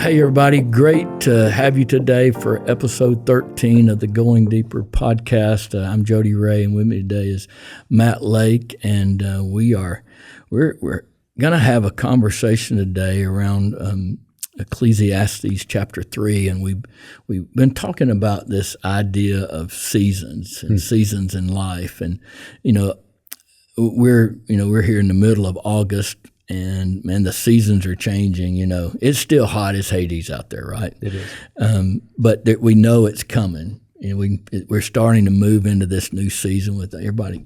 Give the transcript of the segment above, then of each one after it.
Hey, everybody. Great to have you today for episode 13 of the Going Deeper podcast. I'm Jody Ray, and with me today is Matt Lake, and we're going to have a conversation today around Ecclesiastes chapter 3, and we've been talking about this idea of seasons and seasons in life, and we're here in the middle of August. And man, the seasons are changing. It's still hot as Hades out there, right? It is. But we know it's coming. We're starting to move into this new season with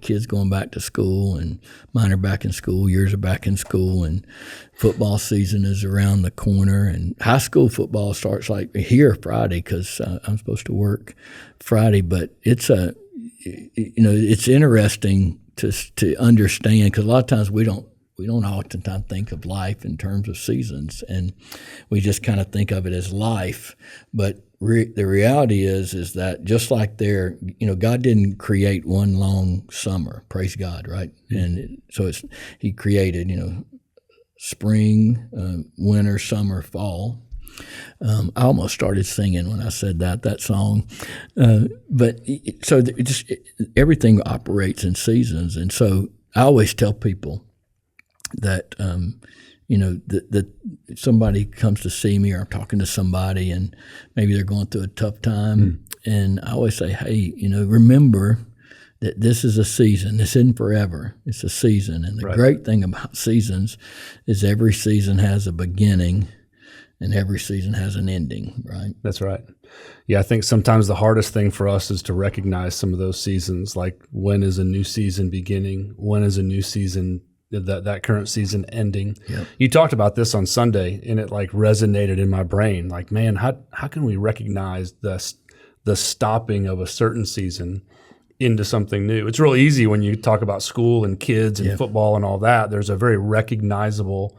kids going back to school, and mine are back in school. Yours are back in school, and football season is around the corner. And high school football starts like here Friday because I'm supposed to work Friday. But it's it's interesting to understand, because a lot of times we don't oftentimes think of life in terms of seasons, and we just kind of think of it as life. But the reality is that just like God didn't create one long summer, praise God, right? Mm-hmm. And so He created, spring, winter, summer, fall. I almost started singing when I said that song. Everything operates in seasons. And so I always tell people that that somebody comes to see me, or I'm talking to somebody and maybe they're going through a tough time, and I always say, hey, remember that this is a season. This isn't forever. It's a season. And the great thing about seasons is every season has a beginning and every season has an ending, right? That's right. Yeah, I think sometimes the hardest thing for us is to recognize some of those seasons, like when is a new season beginning? When is a new season that current season ending? Yep. You talked about this on Sunday, and it resonated in my brain. Like, man, how can we recognize the stopping of a certain season into something new? It's real easy when you talk about school and kids and football and all that. There's a very recognizable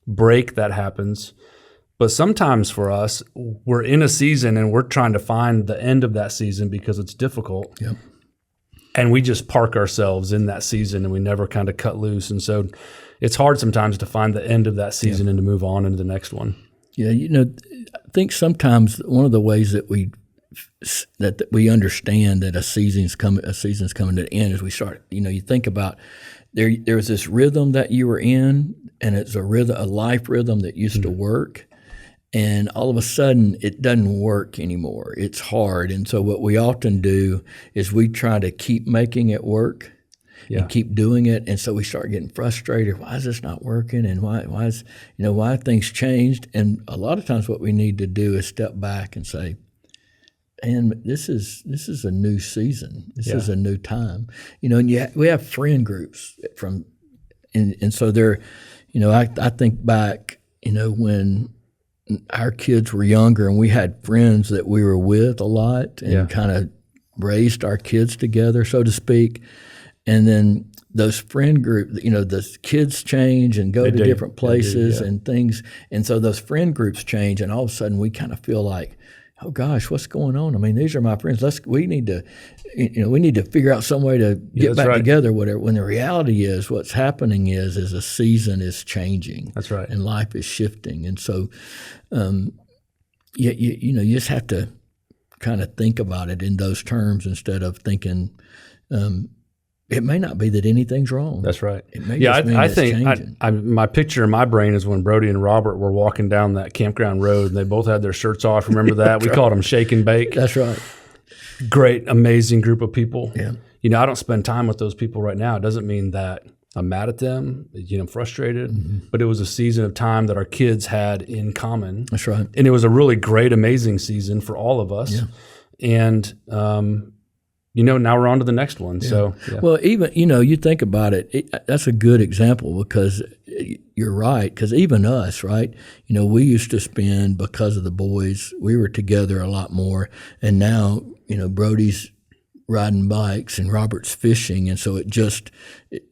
break that happens. But sometimes for us, we're in a season and we're trying to find the end of that season because it's difficult. Yep. And we just park ourselves in that season and we never kind of cut loose. And so it's hard sometimes to find the end of that season and to move on into the next one. Yeah, I think sometimes one of the ways that we understand that a season's coming to the end is we start, you think about there's this rhythm that you were in, and it's a life rhythm that used to work. And all of a sudden, it doesn't work anymore. It's hard. And so what we often do is we try to keep making it work and keep doing it. And so we start getting frustrated. Why is this not working? And why have things changed? And a lot of times what we need to do is step back and say, and this is a new season. This is a new time. And we have friend groups and so they're, I think back, when our kids were younger and we had friends that we were with a lot and kind of raised our kids together, so to speak. And then those friend groups, the kids change and go to different places and things. And so those friend groups change, and all of a sudden we kind of feel like, oh gosh, what's going on? I mean, these are my friends. We need to figure out some way to get back together, whatever. When the reality is, what's happening is a season is changing. That's right. And life is shifting. And so, you just have to kind of think about it in those terms instead of thinking, it may not be that anything's wrong. That's right. It may just mean it's changing. My picture in my brain is when Brody and Robert were walking down that campground road, and they both had their shirts off. Remember that? We called them Shake and Bake. That's right. Great, amazing group of people. Yeah. I don't spend time with those people right now. It doesn't mean that I'm mad at them, I'm frustrated, but it was a season of time that our kids had in common. That's right. And it was a really great, amazing season for all of us. Yeah. And, now we're on to the next one. Yeah. So, well, even, you think about it, that's a good example, because you're right. Because even us, right? We used to spend, because of the boys, we were together a lot more. And now, Brody's riding bikes and Robert's fishing, and so it just,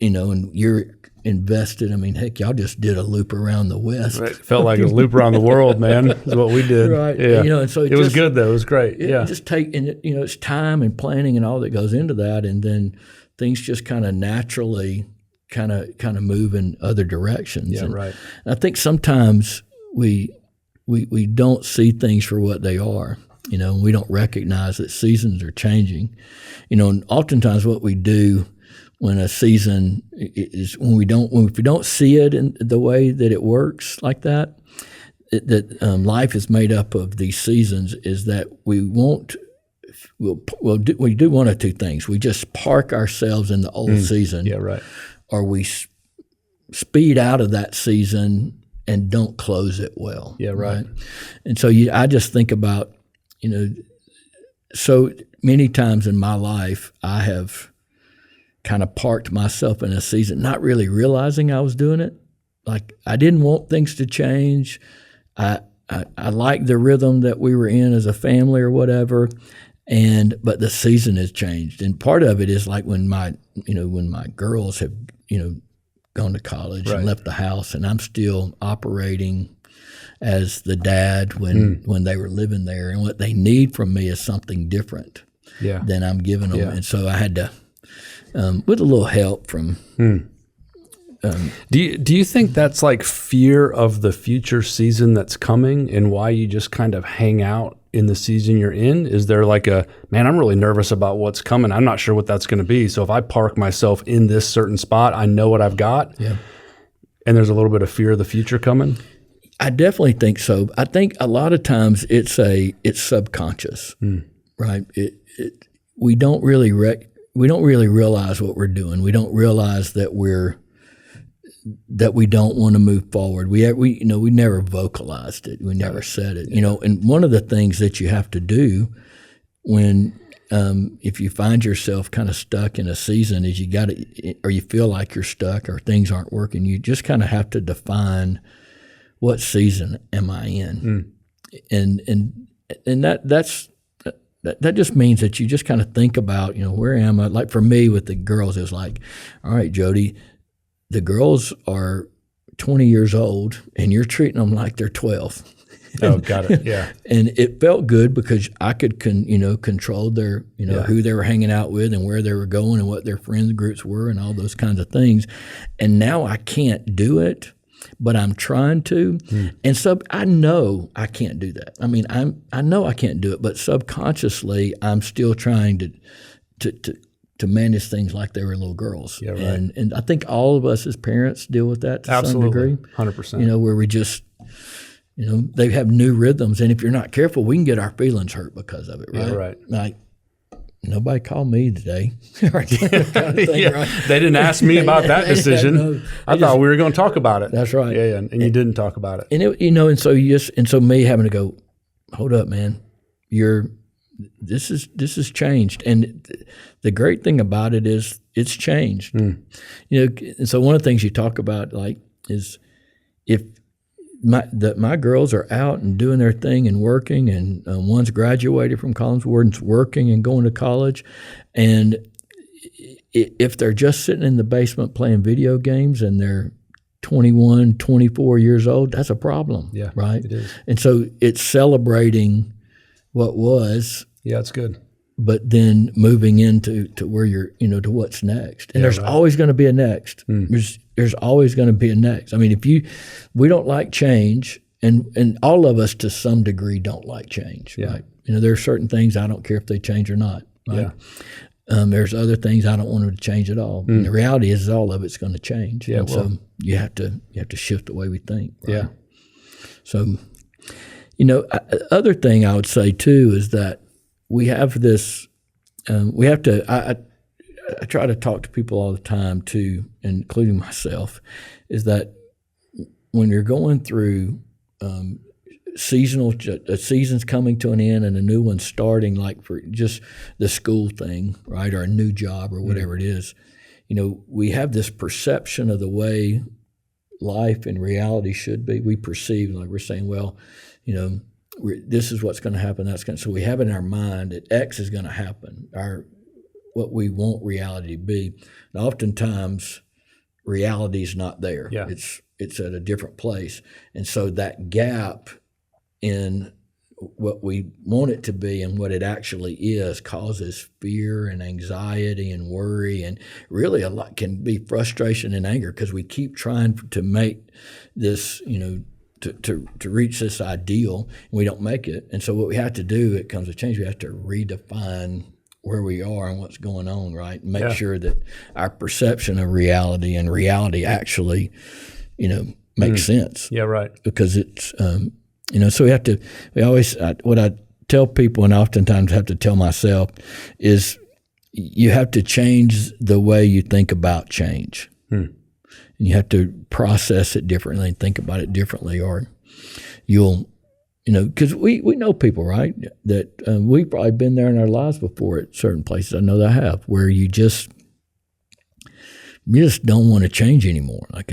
and you're invested. I mean, heck, y'all just did a loop around the West. Right. Felt like a loop around the world, man. Is what we did. Right. Yeah. And so it was good though. It was great. Yeah. Just it's time and planning and all that goes into that, and then things just kind of naturally kind of move in other directions. Yeah. And right. I think sometimes we don't see things for what they are. We don't recognize that seasons are changing. And oftentimes what we do when a season is when we don't see it in the way that it works like that, life is made up of these seasons, is that we do one of two things. We just park ourselves in the old season. Yeah, right. Or we speed out of that season and don't close it well. Yeah, right. And so I just think about, so many times in my life I have kind of parked myself in a season, not really realizing I was doing it. Like I didn't want things to change. I liked the rhythm that we were in as a family or whatever, but the season has changed. And part of it is like when my girls have gone to college and left the house, and I'm still operating as the dad when they were living there, and what they need from me is something different than I'm giving them. And so I had to, with a little help from. Do you think that's like fear of the future season that's coming, and why you just kind of hang out in the season you're in? Is there like I'm really nervous about what's coming. I'm not sure what that's going to be. So if I park myself in this certain spot, I know what I've got. Yeah. And there's a little bit of fear of the future coming. I definitely think so. I think a lot of times it's subconscious, right? We don't really realize what we're doing. We don't realize that we don't want to move forward. We never vocalized it. We never said it. And one of the things that you have to do when if you find yourself kind of stuck in a season is or you feel like you're stuck or things aren't working, you just kind of have to define what season am I in, and that just means that you just kind of think about where am I? Like for me with the girls, it was like, all right, Jody, the girls are 20 years old and you're treating them like they're 12. Oh, got it. Yeah. And it felt good because I could control their who they were hanging out with and where they were going and what their friends groups were and all those kinds of things. And now I can't do it, but I'm trying to. And I know I can't do that. I mean, I know I can't do it, but subconsciously I'm still trying to manage things like they were little girls. Yeah, right. And I think all of us as parents deal with that to some degree. 100%. Where we just, they have new rhythms, and if you're not careful, we can get our feelings hurt because of it, right? Yeah, right. Like, nobody called me today. Kind of thing, right? They didn't ask me about that decision. I thought we were going to talk about it. That's right. Yeah, and you didn't talk about it. And so me having to go, hold up, man, this has changed. And the great thing about it is it's changed. And so one of the things you talk about is if my girls are out and doing their thing and working, and one's graduated from college, one's working and going to college, and if they're just sitting in the basement playing video games and they're 21, 24 years old, that's a problem. Yeah, right? It is. And so it's celebrating what was. Yeah, it's good. But then moving into where you're, to what's next. And there's always going to be a next. There's always going to be a next. I mean, we don't like change, and all of us to some degree don't like change, right? There are certain things I don't care if they change or not, right? Yeah. There's other things I don't want them to change at all. And the reality is all of it's going to change. Yeah, so you have to shift the way we think. Right? Yeah. So, other thing I would say too is that we have this. I try to talk to people all the time too, including myself, is that when you're going through seasons coming to an end and a new one starting, like for just the school thing, right, or a new job or whatever it is, we have this perception of the way life and reality should be. We perceive, like we're saying, well, this is what's going to happen. So we have it in our mind that X is going to happen. what we want reality to be. And oftentimes, reality is not there. Yeah. It's at a different place, and so that gap in what we want it to be and what it actually is causes fear and anxiety and worry, and really a lot can be frustration and anger because we keep trying to make this, to reach this ideal, and we don't make it. And so what we have to do, it comes to change, we have to redefine where we are and what's going on, right? Make sure that our perception of reality and reality actually, makes sense. Yeah, right. Because it's, so what I tell people and oftentimes have to tell myself is you have to change the way you think about change. And you have to process it differently and think about it differently, or you'll, because we know people, right, that we've probably been there in our lives before at certain places. I know that I have, where you just don't want to change anymore. Like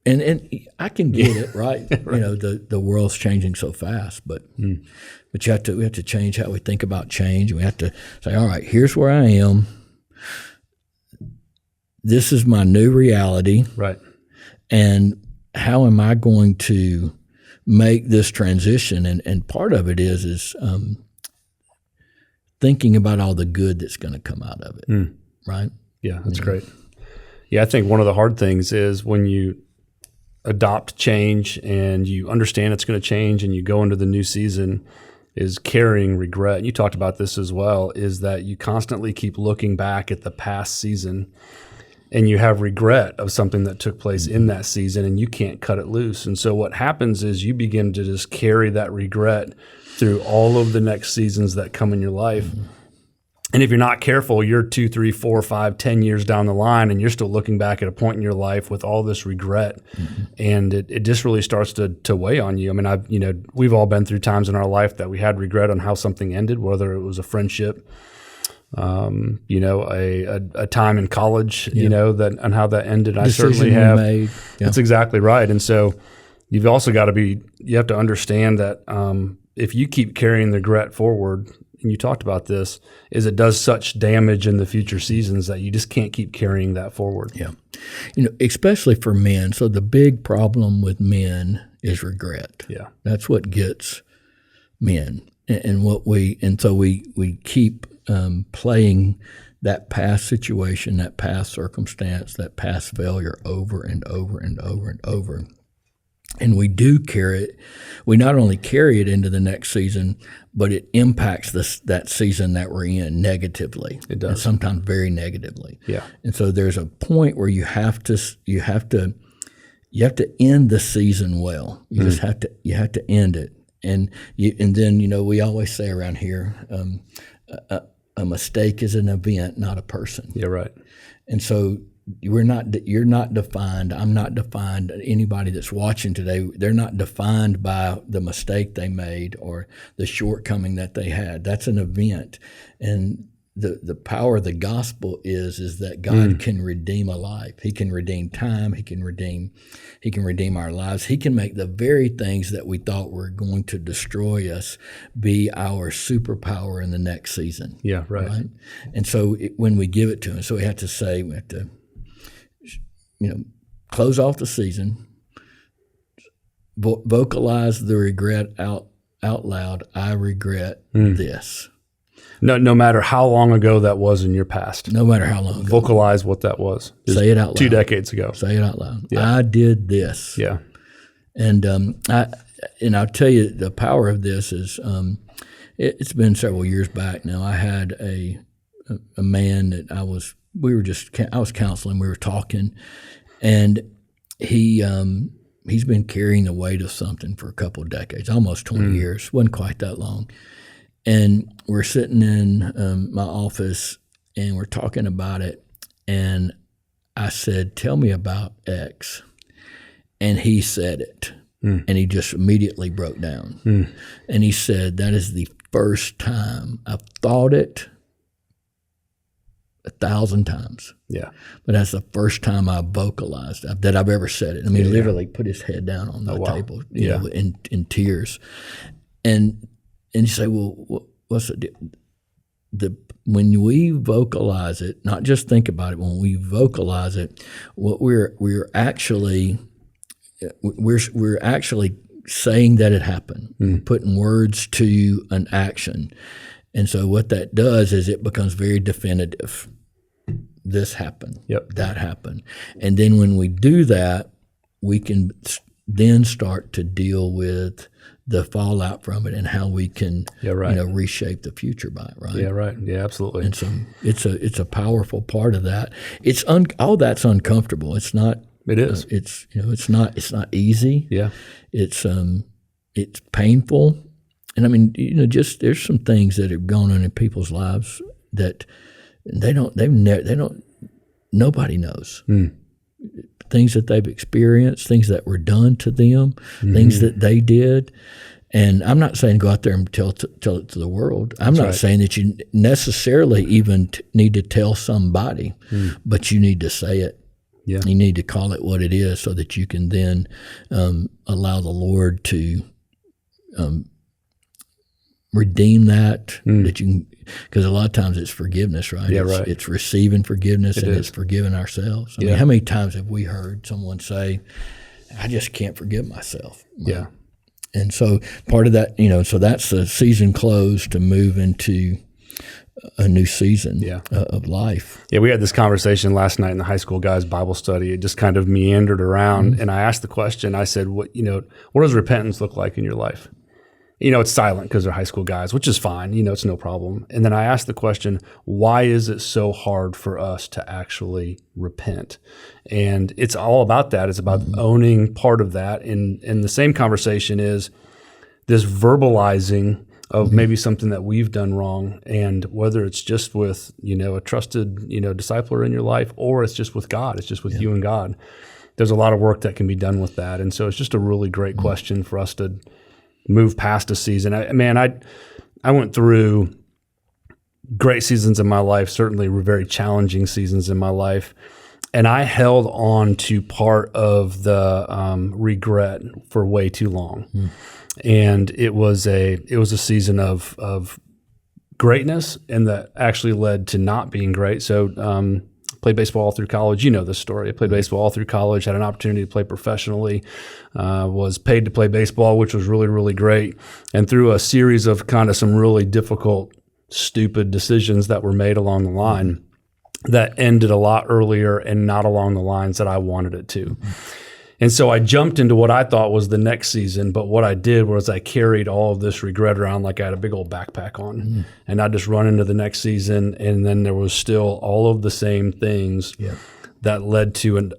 and I can get it, right? Right. The world's changing so fast, but we have to change how we think about change. We have to say, all right, here's where I am. This is my new reality. Right. And how am I going to make this transition? And part of it is thinking about all the good that's going to come out of it, right? Yeah, that's great. Yeah, I think one of the hard things is when you adopt change and you understand it's going to change and you go into the new season, is carrying regret. You talked about this as well, is that you constantly keep looking back at the past season and you have regret of something that took place in that season and you can't cut it loose. And so what happens is you begin to just carry that regret through all of the next seasons that come in your life. And if you're not careful, you're 2, 3, 4, 5, 10 years down the line, and you're still looking back at a point in your life with all this regret, and it just really starts to weigh on you. I mean, we've all been through times in our life that we had regret on how something ended, whether it was a friendship, a time in college, that and how that ended. I certainly have. Made. Yeah. That's exactly right. And so you've also got to you have to understand that if you keep carrying the regret forward, and you talked about this, is it does such damage in the future seasons that you just can't keep carrying that forward. Yeah. Especially for men. So the big problem with men is regret. Yeah. That's what gets men. And so we keep playing that past situation, that past circumstance, that past failure over and over and over and over. And we do carry it. We not only carry it into the next season, but it impacts that season that we're in negatively. It does, and sometimes very negatively. Yeah. And so there's a point where you have to end the season well. You just have to end it. And then we always say around here, a mistake is an event, not a person. Yeah, right. And so you're not defined. I'm not defined. Anybody that's watching today, they're not defined by the mistake they made or the shortcoming that they had. That's an event, and the power of the gospel is that God can redeem a life. He can redeem time. He can redeem our lives. He can make the very things that we thought were going to destroy us be our superpower in the next season. Yeah, right. And so when we give it to Him, so we have to close off the season, vocalize the regret out loud. I regret this. No matter how long ago that was in your past. No matter how long ago. Vocalize what that was. Say it out loud. 2 decades ago. Say it out loud. Yeah. I did this. Yeah. And I'll tell you the power of this is it's been several years back now. I had a man that I was counseling. We were talking, and he's been carrying the weight of something for a couple of decades, almost 20 years. Wasn't quite that long. And we're sitting in my office, and we're talking about it. And I said, "Tell me about X." And he said it, and he just immediately broke down. And he said, "That is the first time I've thought it 1,000 times. Yeah. But that's the first time I vocalized that I've ever said it." I mean, literally put his head down on the table, you know, in tears. And you say, "Well, what's the deal?" when we vocalize it, not just think about it, when we vocalize it, what we're actually saying that it happened. We're putting words to an action. And so what that does is it becomes very definitive. This happened. Yep. That happened. And then when we do that, we can then start to deal with the fallout from it and how we can reshape the future by it, right? Yeah, right. Yeah, absolutely. And so it's a powerful part of that. It's all that's uncomfortable. It's not. It is. It's not easy. Yeah. It's painful. And I mean, there's some things that have gone on in people's lives that nobody knows. Things that they've experienced, things that were done to them, things that they did. And I'm not saying go out there and tell it to the world. I'm not saying that you necessarily even need to tell somebody, but you need to say it. Yeah. You need to call it what it is so that you can then allow the Lord to redeem that. That you can, because a lot of times it's forgiveness, right? Yeah, right. It's receiving forgiveness it's forgiving ourselves. I mean, how many times have we heard someone say, "I just can't forgive myself"? Right? Yeah. And so part of that, so that's the season close to move into a new season of life. Yeah, we had this conversation last night in the high school guys' Bible study. It just kind of meandered around, and I asked the question. I said, "What does repentance look like in your life?" It's silent because they're high school guys, which is fine. It's no problem. And then I asked the question, why is it so hard for us to actually repent? And it's all about that. It's about owning part of that. And the same conversation is this verbalizing of maybe something that we've done wrong, and whether it's just with, a trusted, discipler in your life, or it's just with God, it's just with you and God. There's a lot of work that can be done with that. And so it's just a really great question for us to move past a season. I went through great seasons in my life, certainly very challenging seasons in my life, and I held on to part of the regret for way too long. And it was a season of greatness, and that actually led to not being great. So played baseball all through college. You know this story. I played baseball all through college, had an opportunity to play professionally, was paid to play baseball, which was really, really great. And through a series of kind of some really difficult, stupid decisions that were made along the line, that ended a lot earlier and not along the lines that I wanted it to. And so I jumped into what I thought was the next season, but what I did was I carried all of this regret around like I had a big old backpack on. And I just run into the next season, and then there was still all of the same things that led to an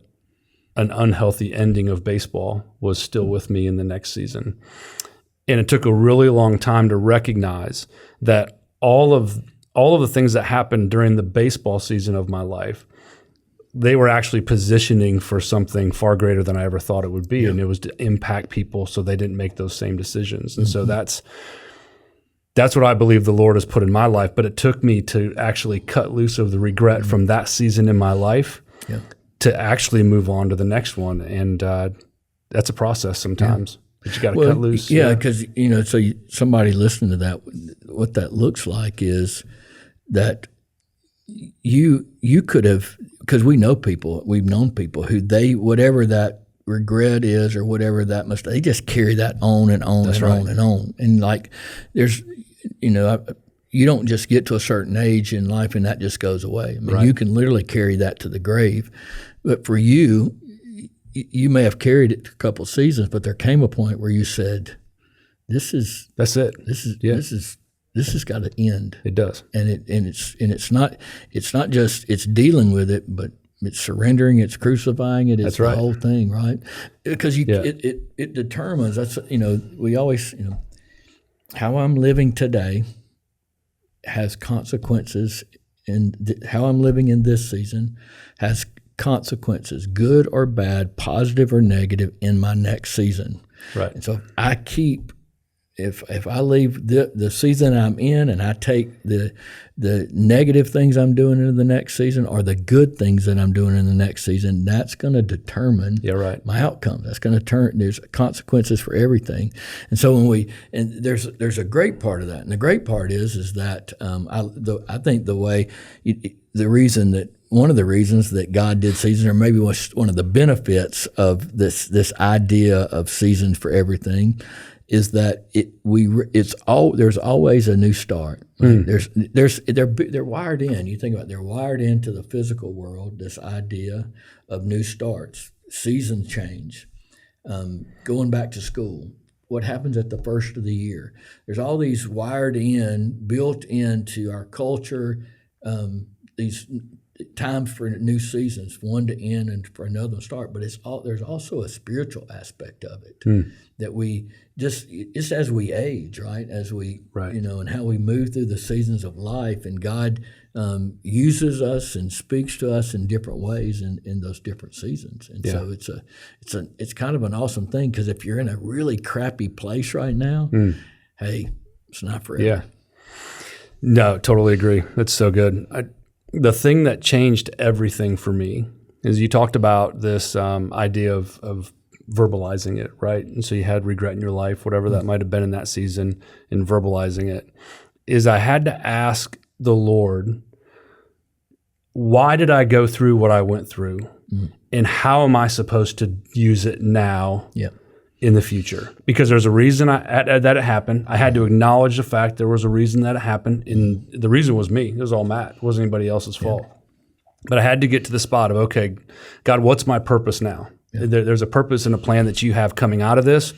unhealthy ending of baseball was still with me in the next season. And it took a really long time to recognize that all of the things that happened during the baseball season of my life, they were actually positioning for something far greater than I ever thought it would be. And it was to impact people so they didn't make those same decisions. And so that's what I believe the Lord has put in my life. But it took me to actually cut loose of the regret from that season in my life to actually move on to the next one. And that's a process sometimes. But you got to cut loose. Yeah, because, somebody listening to that, what that looks like is that you could have, because we've known people who whatever that regret is or whatever that mistake, they just carry that on and on on and on. And like there's, you don't just get to a certain age in life and that just goes away. I mean, you can literally carry that to the grave. But for you, you may have carried it a couple of seasons, but there came a point where you said, that's it. This has got to end. It does. And it's not just it's dealing with it, but it's surrendering, it's crucifying it, it's the whole thing, right? Because it determines, that's we always how I'm living today has consequences, and how I'm living in this season has consequences, good or bad, positive or negative, in my next season. Right. And so I keep if I leave the season I'm in and I take the negative things I'm doing into the next season or the good things that I'm doing in the next season, that's going to determine my outcome. That's going to there's consequences for everything. And so there's a great part of that. And the great part is that I think one of the reasons that God did seasons, or maybe was one of the benefits of this idea of seasons for everything, is that there's always a new start. Right? They're wired in. You think about it, they're wired into the physical world. This idea of new starts, season change, going back to school. What happens at the first of the year? There's all these built into our culture. These times for new seasons, one to end and for another to start. But there's also a spiritual aspect of it that we just as we age, right? As we, and how we move through the seasons of life, and God uses us and speaks to us in different ways in those different seasons. And so it's kind of an awesome thing, because if you're in a really crappy place right now, hey, it's not forever. Yeah. No, totally agree. That's so good. The thing that changed everything for me is you talked about this idea of verbalizing it, right? And so you had regret in your life, whatever that might have been in that season, and verbalizing it, is I had to ask the Lord, why did I go through what I went through? And how am I supposed to use it now in the future? Because there's a reason that it happened. I had to acknowledge the fact there was a reason that it happened, and the reason was me. It was all Matt. It wasn't anybody else's fault. But I had to get to the spot of, okay, God, what's my purpose now? There's a purpose and a plan that you have coming out of this.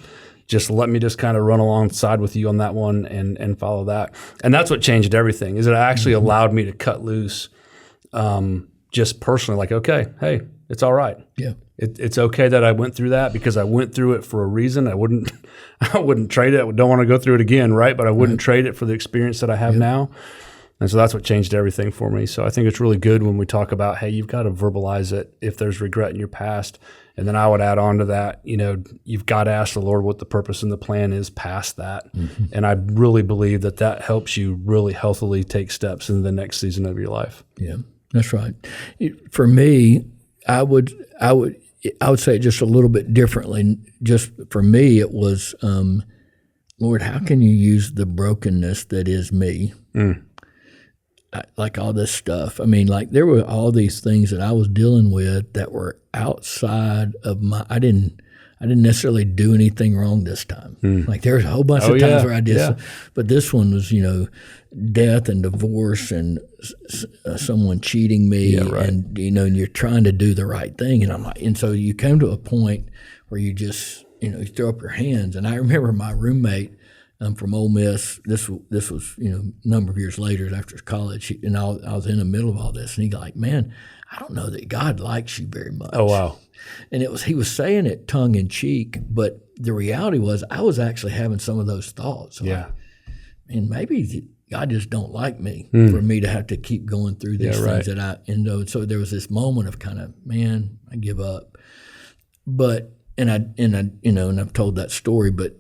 Just let me just kind of run alongside with you on that one and follow that. And that's what changed everything, is it actually allowed me to cut loose just personally, like, okay, hey, it's all right. Yeah. It's okay that I went through that, because I went through it for a reason. I wouldn't trade it. I don't want to go through it again, right? But I wouldn't trade it for the experience that I have now. And so that's what changed everything for me. So I think it's really good when we talk about, hey, you've got to verbalize it if there's regret in your past. And then I would add on to that, you've got to ask the Lord what the purpose and the plan is past that. And I really believe that helps you really healthily take steps into the next season of your life. Yeah, that's right. For me, I would say it just a little bit differently. Just for me, it was, Lord, how can you use the brokenness that is me? Like all this stuff. I mean, like there were all these things that I was dealing with that were outside of I didn't necessarily do anything wrong this time. Like there was a whole bunch of times where I did, but this one was, death and divorce and someone cheating me, and and you're trying to do the right thing, and I'm like, and so you come to a point where you just you throw up your hands. And I remember my roommate from Ole Miss. This was a number of years later after college, and I was in the middle of all this, and he like, man, I don't know that God likes you very much. Oh wow! And he was saying it tongue in cheek, but the reality was I was actually having some of those thoughts. Like, and maybe God just don't like me for me to have to keep going through these things that so there was this moment of kind of, man, I give up. But and I've told that story, but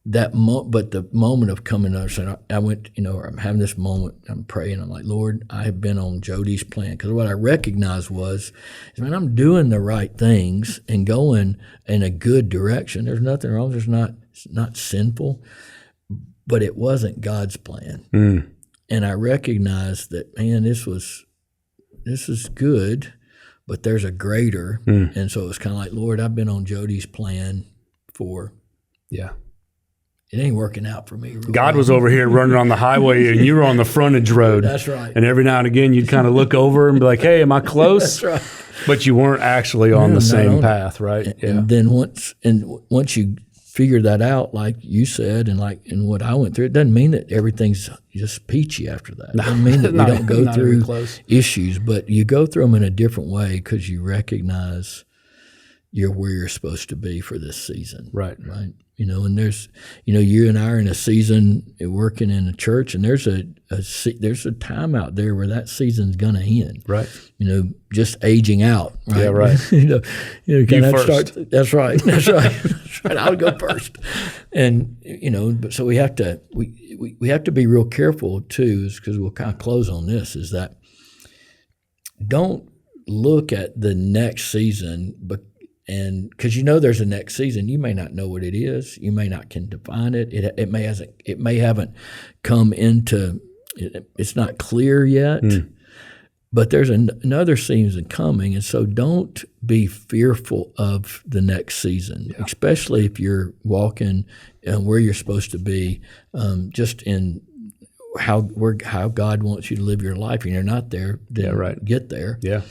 the moment of coming out, so I went, I'm having this moment, I'm praying, I'm like, Lord, I have been on Jody's plan. Because what I recognized was, man, I'm doing the right things and going in a good direction. There's nothing wrong. It's not sinful, but it wasn't God's plan. And I recognized that, man, this is good, but there's a greater. And so it was kind of like, Lord, I've been on Jody's plan for, it ain't working out for me. God was over here running on the highway, and you were on the frontage road. That's right. And every now and again, you'd kind of look over and be like, hey, am I close? That's right. But you weren't actually on the same path, right? And then once you figure that out, like you said, and what I went through, it doesn't mean that everything's just peachy after that. It doesn't mean that we don't go through issues, but you go through them in a different way because you recognize you're where you're supposed to be for this season. Right. Right. And there's, you and I are in a season working in a church, and there's a time out there where that season's going to end. Right. Just aging out. Right. Yeah. Right. Can that first. start? That's right. That's right. That's right. I'll go first. And but so we have to be real careful too, because we'll kind of close on this. Is that don't look at the next season, and because there's a next season, you may not know what it is. You may not can define it. It may haven't come into. It's not clear yet, but there's another season coming, and so don't be fearful of the next season, especially if you're walking where you're supposed to be, just in how God wants you to live your life, and you're not there. Then get there. Yeah.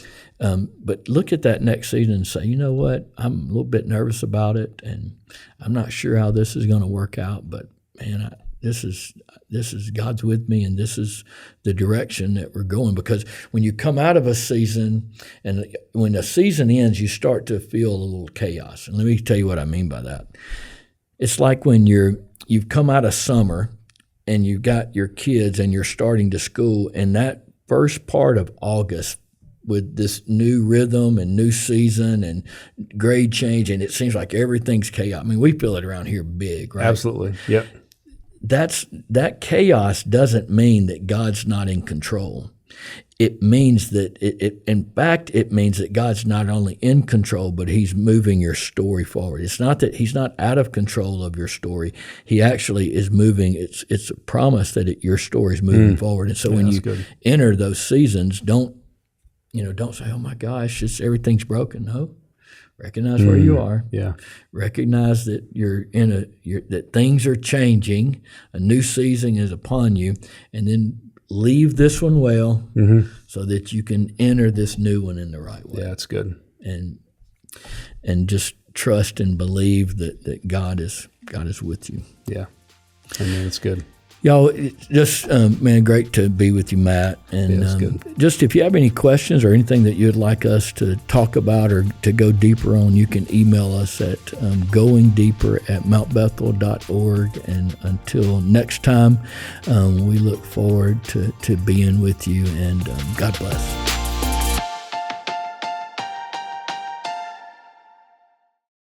But look at that next season and say, you know what, I'm a little bit nervous about it, and I'm not sure how this is going to work out. But man, this is God's with me, and this is the direction that we're going. Because when you come out of a season, and when a season ends, you start to feel a little chaos. And let me tell you what I mean by that. It's like when you've come out of summer, and you've got your kids, and you're starting to school, and that first part of August, with this new rhythm and new season and grade change, and it seems like everything's chaos. I mean, we feel it around here big, right? Absolutely. Yep. That chaos doesn't mean that God's not in control. It means that in fact, it means that God's not only in control, but He's moving your story forward. It's not that He's not out of control of your story. He actually is moving. It's a promise that your story is moving forward. And so when you enter those seasons, don't say, "Oh my gosh, everything's broken." No, recognize where you are. Yeah, recognize that that things are changing. A new season is upon you, and then leave this one well, so that you can enter this new one in the right way. Yeah, that's good. And just trust and believe that God is with you. Yeah, I mean, it's good. Y'all, just, man, great to be with you, Matt. And just if you have any questions or anything that you'd like us to talk about or to go deeper on, you can email us at goingdeeper@mountbethel.org. And until next time, we look forward to being with you, and God bless.